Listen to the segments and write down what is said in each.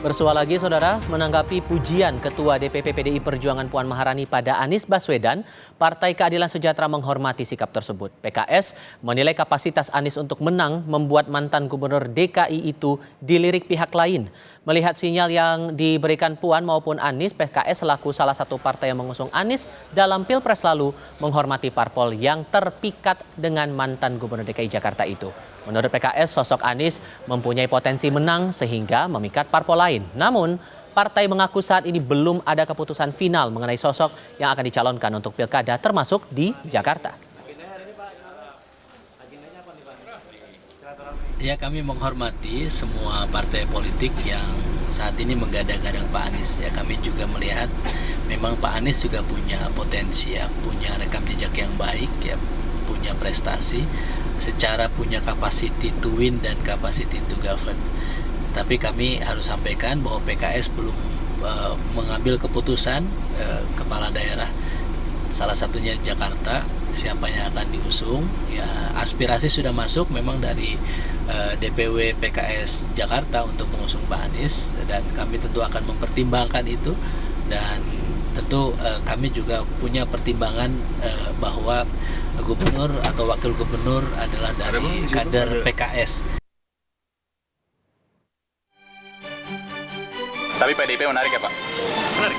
Bersua lagi, Saudara, menanggapi pujian Ketua DPP PDI Perjuangan Puan Maharani pada Anies Baswedan, Partai Keadilan Sejahtera menghormati sikap tersebut. PKS menilai kapasitas Anies untuk menang membuat mantan Gubernur DKI itu dilirik pihak lain. Melihat sinyal yang diberikan Puan maupun Anies, PKS selaku salah satu partai yang mengusung Anies dalam Pilpres lalu menghormati parpol yang terpikat dengan mantan Gubernur DKI Jakarta itu. Menurut PKS, sosok Anies mempunyai potensi menang sehingga memikat parpol lain. Namun, partai mengaku saat ini belum ada keputusan final mengenai sosok yang akan dicalonkan untuk pilkada termasuk di Jakarta. Ya, kami menghormati semua partai politik yang saat ini menggadang-gadang Pak Anies. Ya, kami juga melihat memang Pak Anies juga punya potensi, ya, punya rekam jejak yang baik, ya, punya prestasi, secara punya capacity to win dan capacity to govern. Tapi kami harus sampaikan bahwa PKS belum mengambil keputusan kepala daerah, salah satunya Jakarta, siapa yang akan diusung. Ya, aspirasi sudah masuk memang dari DPW PKS Jakarta untuk mengusung Pak Anies, dan kami tentu akan mempertimbangkan itu. Dan tentu kami juga punya pertimbangan bahwa gubernur atau wakil gubernur adalah dari kader PKS. Tapi PDIP menarik ya Pak? Menarik.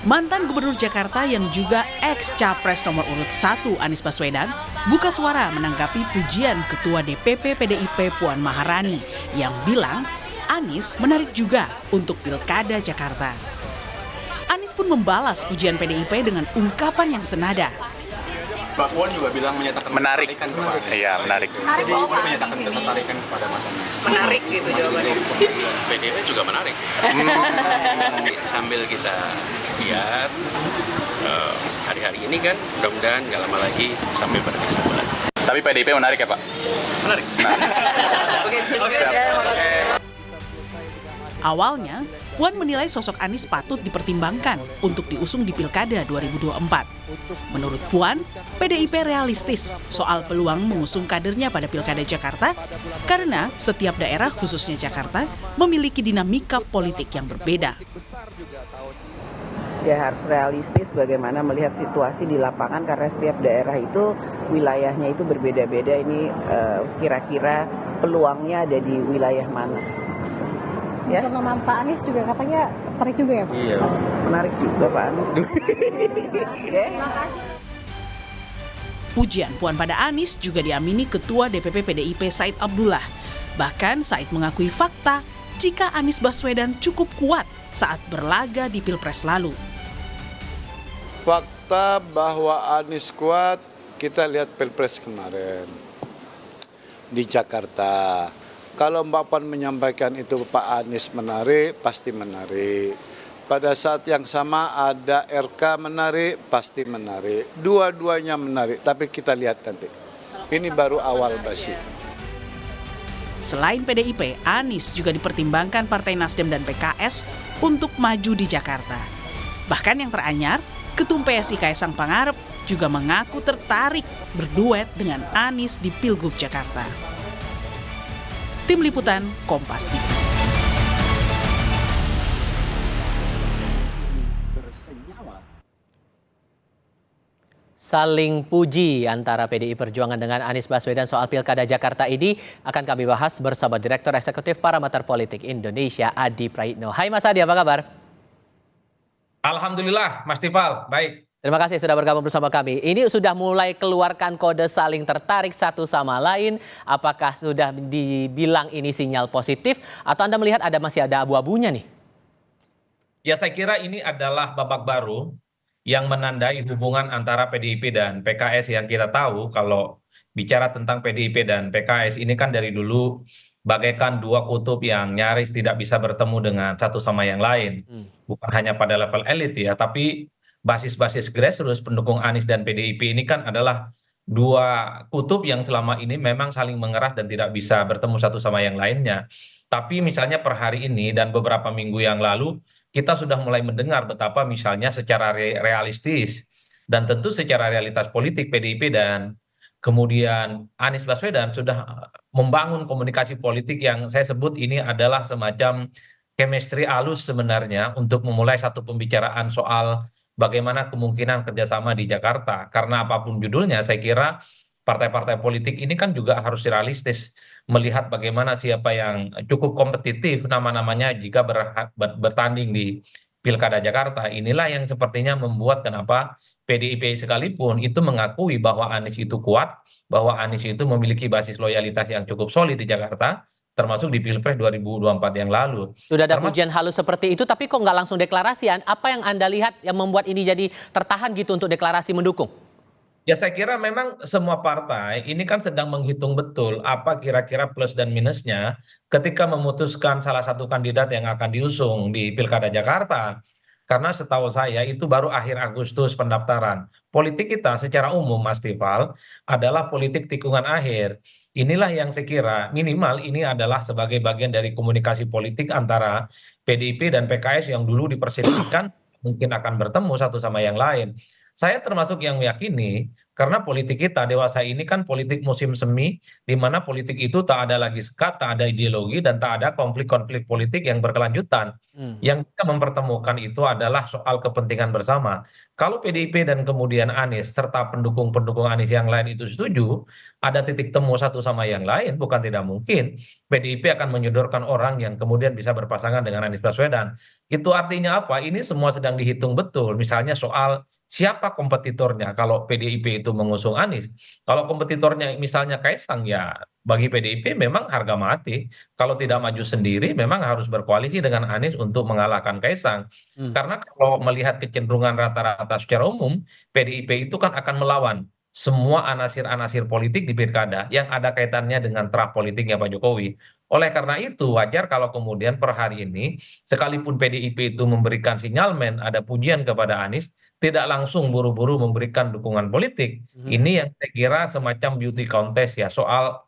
Mantan Gubernur Jakarta yang juga ex-Capres nomor urut 1 Anies Baswedan buka suara menanggapi pujian Ketua DPP PDIP Puan Maharani yang bilang Anies menarik juga untuk Pilkada Jakarta. Anies pun membalas pujian PDIP dengan ungkapan yang senada. Pak Puan juga bilang menyatakan menarik. Iya, menarik. Jadi menyatakan ketertarikan kepada Mas Anies. Menarik gitu jawabannya. PDIP juga menarik. Sambil kita lihat hari-hari ini kan mudah-mudahan nggak lama lagi sampai pada kesimpulan. Tapi PDIP menarik ya Pak? Menarik. Awalnya, Puan menilai sosok Anies patut dipertimbangkan untuk diusung di Pilkada 2024. Menurut Puan, PDIP realistis soal peluang mengusung kadernya pada Pilkada Jakarta karena setiap daerah khususnya Jakarta memiliki dinamika politik yang berbeda. Ya, harus realistis bagaimana melihat situasi di lapangan karena setiap daerah itu wilayahnya itu berbeda-beda. Ini kira-kira peluangnya ada di wilayah mana. Ya. Nama Pak Anies juga katanya tertarik juga ya Pak? Iya. Menarik juga Pak Anies. Pujian Puan pada Anies juga diamini Ketua DPP PDIP Said Abdullah. Bahkan Said mengakui fakta jika Anies Baswedan cukup kuat saat berlaga di Pilpres lalu. Fakta bahwa Anies kuat kita lihat Pilpres kemarin di Jakarta. Kalau Mbak Puan menyampaikan itu Pak Anies menarik, pasti menarik. Pada saat yang sama ada RK menarik, pasti menarik. Dua-duanya menarik, tapi kita lihat nanti. Ini baru awal basi. Selain PDIP, Anies juga dipertimbangkan Partai Nasdem dan PKS untuk maju di Jakarta. Bahkan yang teranyar, Ketum PSI Kaisang Pangarep juga mengaku tertarik berduet dengan Anies di Pilgub Jakarta. Tim Liputan Kompas TV. Saling puji antara PDI Perjuangan dengan Anies Baswedan soal Pilkada Jakarta ini akan kami bahas bersama Direktur Eksekutif Parameter Politik Indonesia, Adi Praitno. Hai Mas Adi, apa kabar? Alhamdulillah, Mas Tifal, baik. Terima kasih sudah bergabung bersama kami. Ini sudah mulai keluarkan kode saling tertarik satu sama lain. Apakah sudah dibilang ini sinyal positif atau Anda melihat masih ada abu-abunya nih? Ya, saya kira ini adalah babak baru yang menandai hubungan antara PDIP dan PKS yang kita tahu kalau bicara tentang PDIP dan PKS ini kan dari dulu bagaikan dua kutub yang nyaris tidak bisa bertemu dengan satu sama yang lain. Bukan hanya pada level elit ya, tapi basis-basis grassroots pendukung Anies dan PDIP ini kan adalah dua kutub yang selama ini memang saling mengeras dan tidak bisa bertemu satu sama yang lainnya. Tapi misalnya per hari ini dan beberapa minggu yang lalu, kita sudah mulai mendengar betapa misalnya secara realistis dan tentu secara realitas politik PDIP dan kemudian Anies Baswedan sudah membangun komunikasi politik yang saya sebut ini adalah semacam chemistry halus sebenarnya untuk memulai satu pembicaraan soal bagaimana kemungkinan kerjasama di Jakarta. Karena apapun judulnya, saya kira partai-partai politik ini kan juga harus realistis melihat bagaimana siapa yang cukup kompetitif nama-namanya jika bertanding di Pilkada Jakarta. Inilah yang sepertinya membuat kenapa PDIP sekalipun itu mengakui bahwa Anies itu kuat, bahwa Anies itu memiliki basis loyalitas yang cukup solid di Jakarta, termasuk di Pilpres 2024 yang lalu. Sudah ada pujian halus seperti itu, tapi kok nggak langsung deklarasi? Apa yang Anda lihat yang membuat ini jadi tertahan gitu untuk deklarasi mendukung? Ya saya kira memang semua partai ini kan sedang menghitung betul apa kira-kira plus dan minusnya ketika memutuskan salah satu kandidat yang akan diusung di Pilkada Jakarta. Karena setahu saya itu baru akhir Agustus pendaftaran. Politik kita secara umum, Mas Tifal, adalah politik tikungan akhir. Inilah yang saya kira minimal ini adalah sebagai bagian dari komunikasi politik antara PDIP dan PKS yang dulu dipersepsikan mungkin akan bertemu satu sama yang lain. Saya termasuk yang meyakini karena politik kita dewasa ini kan politik musim semi, di mana politik itu tak ada lagi sekat, tak ada ideologi, dan tak ada konflik-konflik politik yang berkelanjutan. Yang kita mempertemukan itu adalah soal kepentingan bersama. Kalau PDIP dan kemudian Anies serta pendukung-pendukung Anies yang lain itu setuju, ada titik temu satu sama yang lain, bukan tidak mungkin PDIP akan menyodorkan orang yang kemudian bisa berpasangan dengan Anies Baswedan. Itu artinya apa? Ini semua sedang dihitung betul. Misalnya soal siapa kompetitornya kalau PDIP itu mengusung Anies. Kalau kompetitornya misalnya Kaisang, ya bagi PDIP memang harga mati. Kalau tidak maju sendiri memang harus berkoalisi dengan Anies untuk mengalahkan Kaisang. Karena kalau melihat kecenderungan rata-rata secara umum, PDIP itu kan akan melawan semua anasir-anasir politik di pilkada yang ada kaitannya dengan terah politiknya Pak Jokowi. Oleh karena itu wajar kalau kemudian per hari ini sekalipun PDIP itu memberikan sinyalmen ada pujian kepada Anies, tidak langsung buru-buru memberikan dukungan politik. Ini yang saya kira semacam beauty contest ya soal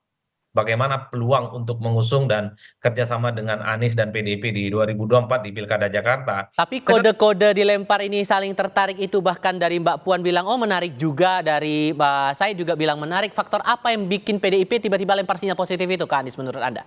bagaimana peluang untuk mengusung dan kerjasama dengan Anies dan PDIP di 2024 di Pilkada Jakarta. Tapi kode-kode dilempar ini saling tertarik itu bahkan dari Mbak Puan bilang oh menarik juga, dari Mbak Said juga bilang menarik. Faktor apa yang bikin PDIP tiba-tiba lempar sinyal positif itu ke Anies menurut Anda?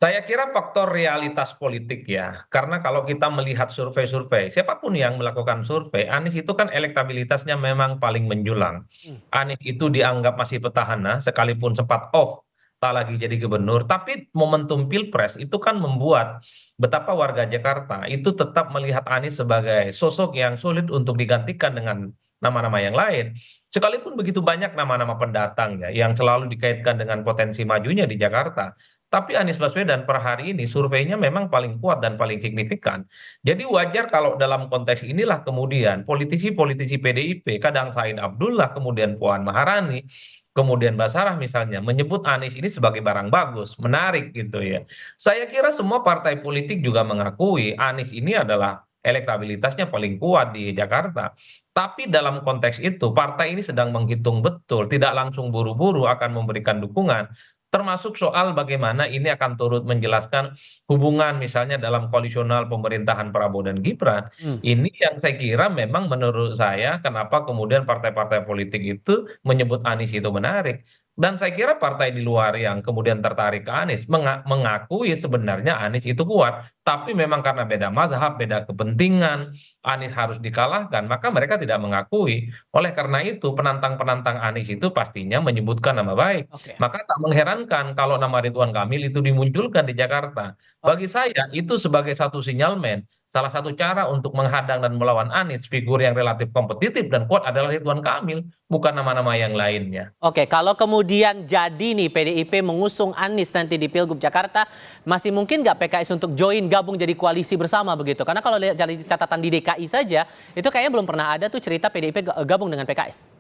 Saya kira faktor realitas politik ya, karena kalau kita melihat survei-survei, siapapun yang melakukan survei, Anies itu kan elektabilitasnya memang paling menjulang. Anies itu dianggap masih petahana, sekalipun sempat off, tak lagi jadi gubernur, tapi momentum Pilpres itu kan membuat betapa warga Jakarta itu tetap melihat Anies sebagai sosok yang sulit untuk digantikan dengan nama-nama yang lain. Sekalipun begitu banyak nama-nama pendatang ya, yang selalu dikaitkan dengan potensi majunya di Jakarta. Tapi Anies Baswedan per hari ini surveinya memang paling kuat dan paling signifikan. Jadi wajar kalau dalam konteks inilah kemudian politisi-politisi PDIP, kadang Said Abdullah, kemudian Puan Maharani, kemudian Basarah misalnya, menyebut Anies ini sebagai barang bagus, menarik gitu ya. Saya kira semua partai politik juga mengakui Anies ini adalah elektabilitasnya paling kuat di Jakarta. Tapi dalam konteks itu, partai ini sedang menghitung betul, tidak langsung buru-buru akan memberikan dukungan. Termasuk soal bagaimana ini akan turut menjelaskan hubungan misalnya dalam koalisional pemerintahan Prabowo dan Gibran. Ini yang saya kira memang menurut saya kenapa kemudian partai-partai politik itu menyebut Anies itu menarik. Dan saya kira partai di luar yang kemudian tertarik ke Anies mengakui sebenarnya Anies itu kuat. Tapi memang karena beda mazhab, beda kepentingan, Anies harus dikalahkan, maka mereka tidak mengakui. Oleh karena itu penantang-penantang Anies itu pastinya menyebutkan nama baik. Maka tak mengherankan kalau nama Ridwan Kamil itu dimunculkan di Jakarta. Bagi saya itu sebagai satu sinyalmen. Salah satu cara untuk menghadang dan melawan Anies, figur yang relatif kompetitif dan kuat adalah Ridwan Kamil, bukan nama-nama yang lainnya. Oke, kalau kemudian jadi nih PDIP mengusung Anies nanti di Pilgub Jakarta, masih mungkin nggak PKS untuk join gabung jadi koalisi bersama begitu? Karena kalau lihat dari catatan di DKI saja, itu kayaknya belum pernah ada tuh cerita PDIP gabung dengan PKS.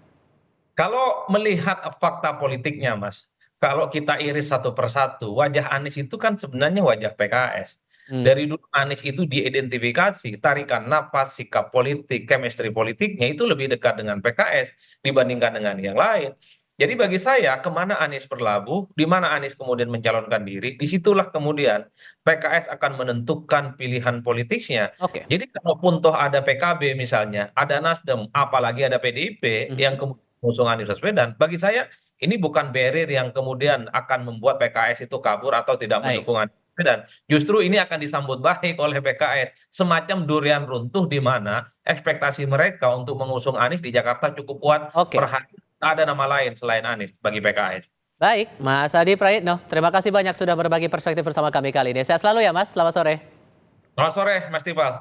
Kalau melihat fakta politiknya, Mas, kalau kita iris satu persatu, wajah Anies itu kan sebenarnya wajah PKS. Dari dulu Anies itu diidentifikasi, tarikan napas, sikap politik, chemistry politiknya itu lebih dekat dengan PKS dibandingkan dengan yang lain. Jadi bagi saya, kemana Anies berlabuh, di mana Anies kemudian mencalonkan diri, disitulah kemudian PKS akan menentukan pilihan politiknya. Jadi kalaupun toh ada PKB misalnya, ada Nasdem, apalagi ada PDIP yang kemudian mengusung Anies Baswedan, bagi saya ini bukan barrier yang kemudian akan membuat PKS itu kabur atau tidak Baik. mendukung Anies Baswedan. Justru ini akan disambut baik oleh PKS. Semacam durian runtuh di mana ekspektasi mereka untuk mengusung Anies di Jakarta cukup kuat. Oke. Ada nama lain selain Anies bagi PKS. Baik, Mas Adi Praitno, terima kasih banyak sudah berbagi perspektif bersama kami kali ini. Sehat selalu ya Mas, selamat sore. Selamat sore, Mas Tifal.